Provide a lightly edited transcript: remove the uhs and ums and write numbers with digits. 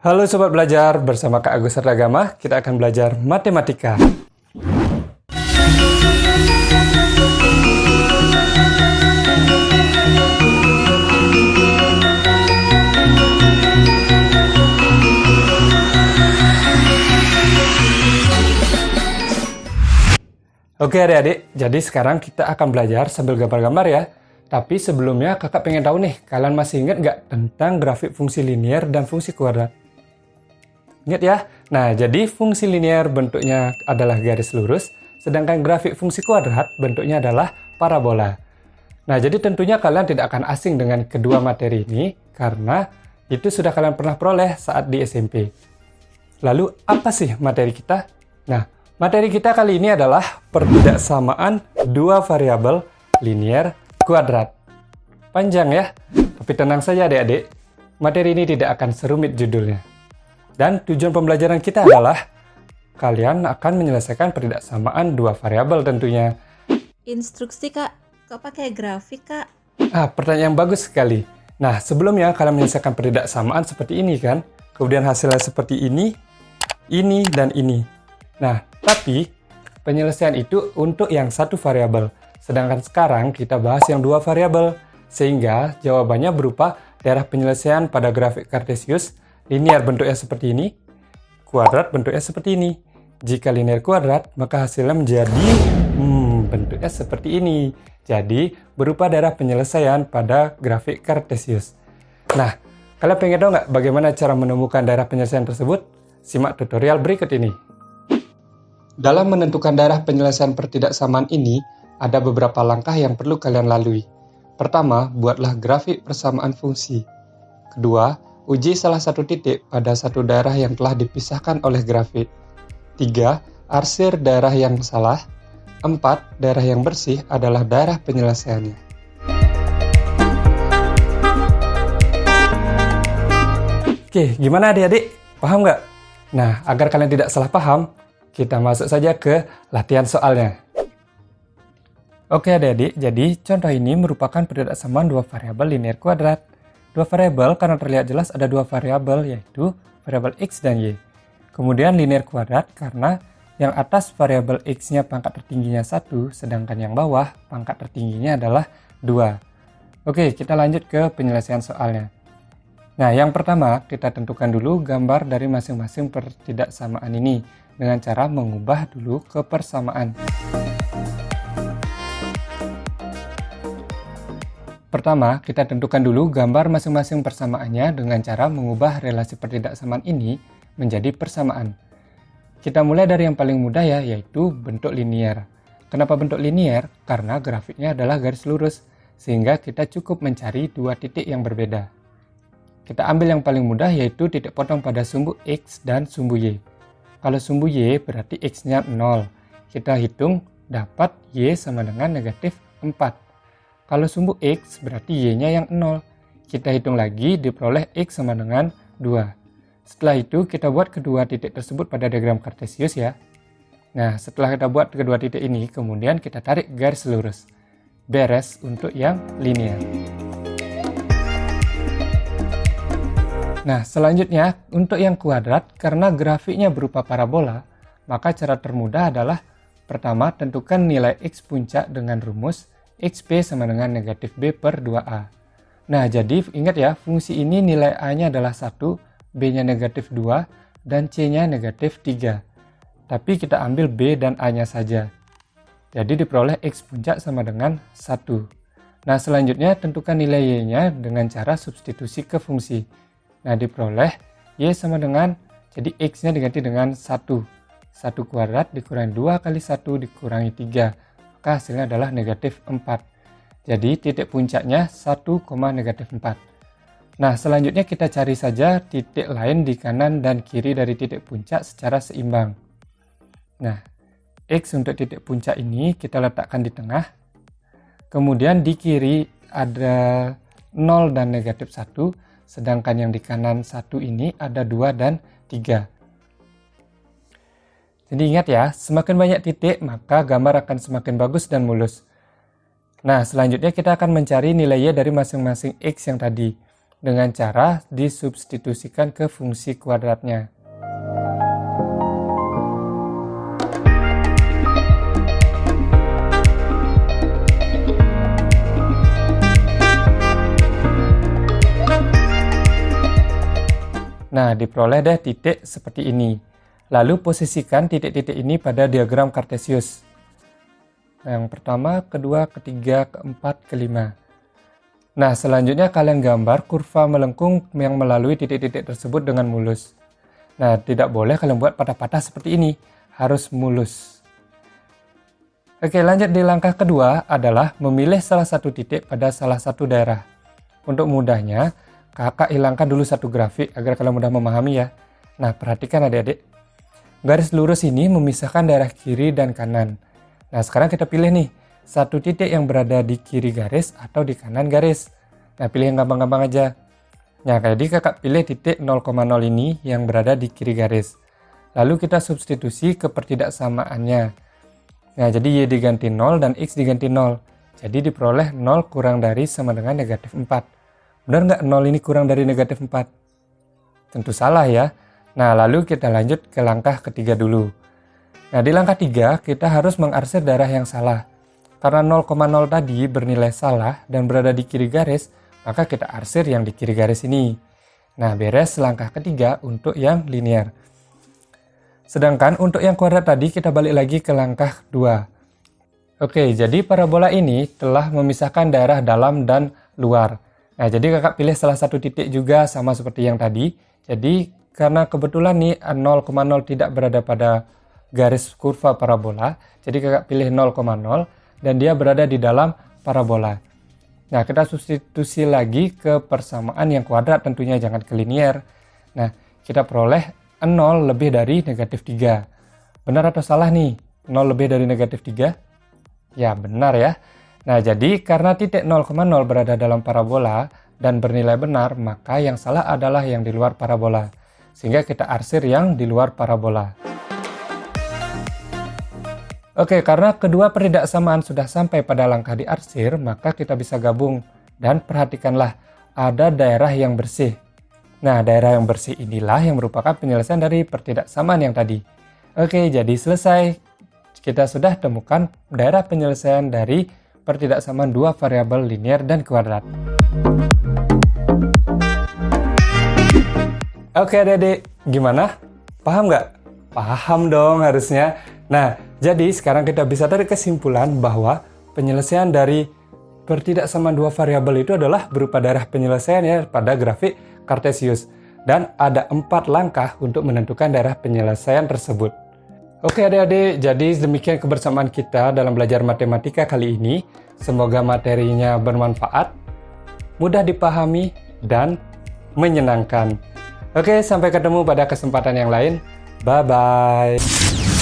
Halo Sobat Belajar, bersama Kak Agus Ardagama, kita akan belajar matematika. Oke adik-adik, jadi sekarang kita akan belajar sambil gambar-gambar ya. Tapi sebelumnya kakak pengen tahu nih, kalian masih ingat nggak tentang grafik fungsi linier dan fungsi kuadrat? Ingat ya? Nah, jadi fungsi linier bentuknya adalah garis lurus, sedangkan grafik fungsi kuadrat bentuknya adalah parabola. Nah, jadi tentunya kalian tidak akan asing dengan kedua materi ini, karena itu sudah kalian pernah peroleh saat di SMP. Lalu, apa sih materi kita? Nah, materi kita kali ini adalah pertidaksamaan dua variabel linier kuadrat. Panjang ya? Tapi tenang saja adik-adik, materi ini tidak akan serumit judulnya. Dan tujuan pembelajaran kita adalah kalian akan menyelesaikan pertidaksamaan dua variabel tentunya. Instruksi kak, kok pakai grafik kak? Pertanyaan yang bagus sekali. Nah, sebelumnya kalian menyelesaikan pertidaksamaan seperti ini kan, kemudian hasilnya seperti ini, dan ini. Nah, tapi penyelesaian itu untuk yang satu variabel, sedangkan sekarang kita bahas yang dua variabel, sehingga jawabannya berupa daerah penyelesaian pada grafik Kartesius. Linier bentuknya seperti ini, kuadrat bentuknya seperti ini. Jika linier kuadrat, maka hasilnya menjadi bentuknya seperti ini. Jadi, berupa daerah penyelesaian pada grafik Kartesius. Nah, kalian pengen tahu nggak bagaimana cara menemukan daerah penyelesaian tersebut? Simak tutorial berikut ini. Dalam menentukan daerah penyelesaian pertidaksamaan ini, ada beberapa langkah yang perlu kalian lalui. Pertama, buatlah grafik persamaan fungsi. Kedua, uji salah satu titik pada satu daerah yang telah dipisahkan oleh grafik. 3. Arsir daerah yang salah. 4. Daerah yang bersih adalah daerah penyelesaiannya. Oke, gimana adik-adik? Paham nggak? Nah, agar kalian tidak salah paham, kita masuk saja ke latihan soalnya. Oke adik-adik, jadi contoh ini merupakan pertidaksamaan dua variabel linier kuadrat. Dua variabel karena terlihat jelas ada dua variabel, yaitu variabel X dan Y. Kemudian linier kuadrat karena yang atas variabel X-nya pangkat tertingginya 1, sedangkan yang bawah pangkat tertingginya adalah 2. Oke, kita lanjut ke penyelesaian soalnya. Nah, yang pertama kita tentukan dulu gambar dari masing-masing pertidaksamaan ini dengan cara mengubah dulu ke persamaan. Pertama, kita tentukan dulu gambar masing-masing persamaannya dengan cara mengubah relasi pertidaksamaan ini menjadi persamaan. Kita mulai dari yang paling mudah ya, yaitu bentuk linier. Kenapa bentuk linier? Karena grafiknya adalah garis lurus, sehingga kita cukup mencari dua titik yang berbeda. Kita ambil yang paling mudah, yaitu titik potong pada sumbu X dan sumbu Y. Kalau sumbu Y berarti X-nya 0. Kita hitung dapat Y sama dengan negatif 4. Kalau sumbu X berarti Y-nya yang 0. Kita hitung lagi diperoleh X sama dengan 2. Setelah itu kita buat kedua titik tersebut pada diagram Kartesius ya. Nah, setelah kita buat kedua titik ini, kemudian kita tarik garis lurus. Beres untuk yang linier. Nah, selanjutnya untuk yang kuadrat, karena grafiknya berupa parabola, maka cara termudah adalah pertama tentukan nilai X puncak dengan rumus XP sama dengan negatif B per 2A. Nah, jadi ingat ya, fungsi ini nilai A-nya adalah 1, B-nya negatif 2, dan C-nya negatif 3. Tapi kita ambil B dan A-nya saja. Jadi diperoleh X puncak sama dengan 1. Nah, selanjutnya tentukan nilai Y-nya dengan cara substitusi ke fungsi. Nah, diperoleh Y sama dengan, jadi X-nya diganti dengan 1. 1 kuadrat dikurangi 2 kali 1 dikurangi 3. Maka hasilnya adalah negatif 4. Jadi titik puncaknya 1, negatif 4. Nah, selanjutnya kita cari saja titik lain di kanan dan kiri dari titik puncak secara seimbang. Nah, X untuk titik puncak ini kita letakkan di tengah. Kemudian di kiri ada 0 dan negatif 1, sedangkan yang di kanan 1 ini ada 2 dan 3. Jadi ingat ya, semakin banyak titik, maka gambar akan semakin bagus dan mulus. Nah, selanjutnya kita akan mencari nilai Y dari masing-masing X yang tadi. dengan cara disubstitusikan ke fungsi kuadratnya. Nah, diperoleh deh titik seperti ini. Lalu posisikan titik-titik ini pada diagram Cartesius. Yang pertama, kedua, ketiga, keempat, kelima. Nah, selanjutnya kalian gambar kurva melengkung yang melalui titik-titik tersebut dengan mulus. Nah, tidak boleh kalian buat patah-patah seperti ini. Harus mulus. Oke, lanjut di langkah kedua adalah memilih salah satu titik pada salah satu daerah. Untuk mudahnya, kakak hilangkan dulu satu grafik agar kalian mudah memahami ya. Nah, perhatikan adik-adik. Garis lurus ini memisahkan daerah kiri dan kanan. Nah, sekarang kita pilih nih, satu titik yang berada di kiri garis atau di kanan garis. Nah, pilih yang gampang-gampang aja. Nah, jadi kakak pilih titik 0,0 ini yang berada di kiri garis. Lalu kita substitusi ke pertidaksamaannya. Nah, jadi Y diganti 0 dan X diganti 0. Jadi diperoleh 0 kurang dari sama dengan negatif 4. Benar nggak 0 ini kurang dari negatif 4? Tentu salah ya. Nah, lalu kita lanjut ke langkah ketiga dulu. Nah, di langkah 3 kita harus mengarsir daerah yang salah. Karena 0,0 tadi bernilai salah dan berada di kiri garis, maka kita arsir yang di kiri garis ini. Nah, beres langkah ketiga untuk yang linear. Sedangkan untuk yang kuadrat tadi kita balik lagi ke langkah 2. Oke, jadi parabola ini telah memisahkan daerah dalam dan luar. Nah, jadi kakak pilih salah satu titik juga sama seperti yang tadi. Jadi, karena kebetulan nih 0,0 tidak berada pada garis kurva parabola, jadi kakak pilih 0,0 dan dia berada di dalam parabola. Nah, kita substitusi lagi ke persamaan yang kuadrat tentunya, jangan ke linear. Nah, kita peroleh 0 lebih dari negatif 3. Benar atau salah nih? 0 lebih dari negatif 3? Ya, benar ya. Nah, jadi karena titik 0,0 berada dalam parabola dan bernilai benar, maka yang salah adalah yang di luar parabola. Sehingga kita arsir yang di luar parabola. Oke, karena kedua pertidaksamaan sudah sampai pada langkah diarsir, maka kita bisa gabung. Dan perhatikanlah, ada daerah yang bersih. Nah, daerah yang bersih inilah yang merupakan penyelesaian dari pertidaksamaan yang tadi. Oke, jadi selesai. Kita sudah temukan daerah penyelesaian dari pertidaksamaan dua variabel linear dan kuadrat. Oke adik-adik, gimana? Paham nggak? Paham dong harusnya. Nah, jadi sekarang kita bisa tarik kesimpulan bahwa penyelesaian dari pertidaksamaan dua variabel itu adalah berupa daerah penyelesaian ya pada grafik Cartesius. Dan ada 4 langkah untuk menentukan daerah penyelesaian tersebut. Oke adik-adik, jadi demikian kebersamaan kita dalam belajar matematika kali ini. Semoga materinya bermanfaat, mudah dipahami, dan menyenangkan. Oke, sampai ketemu pada kesempatan yang lain. Bye-bye.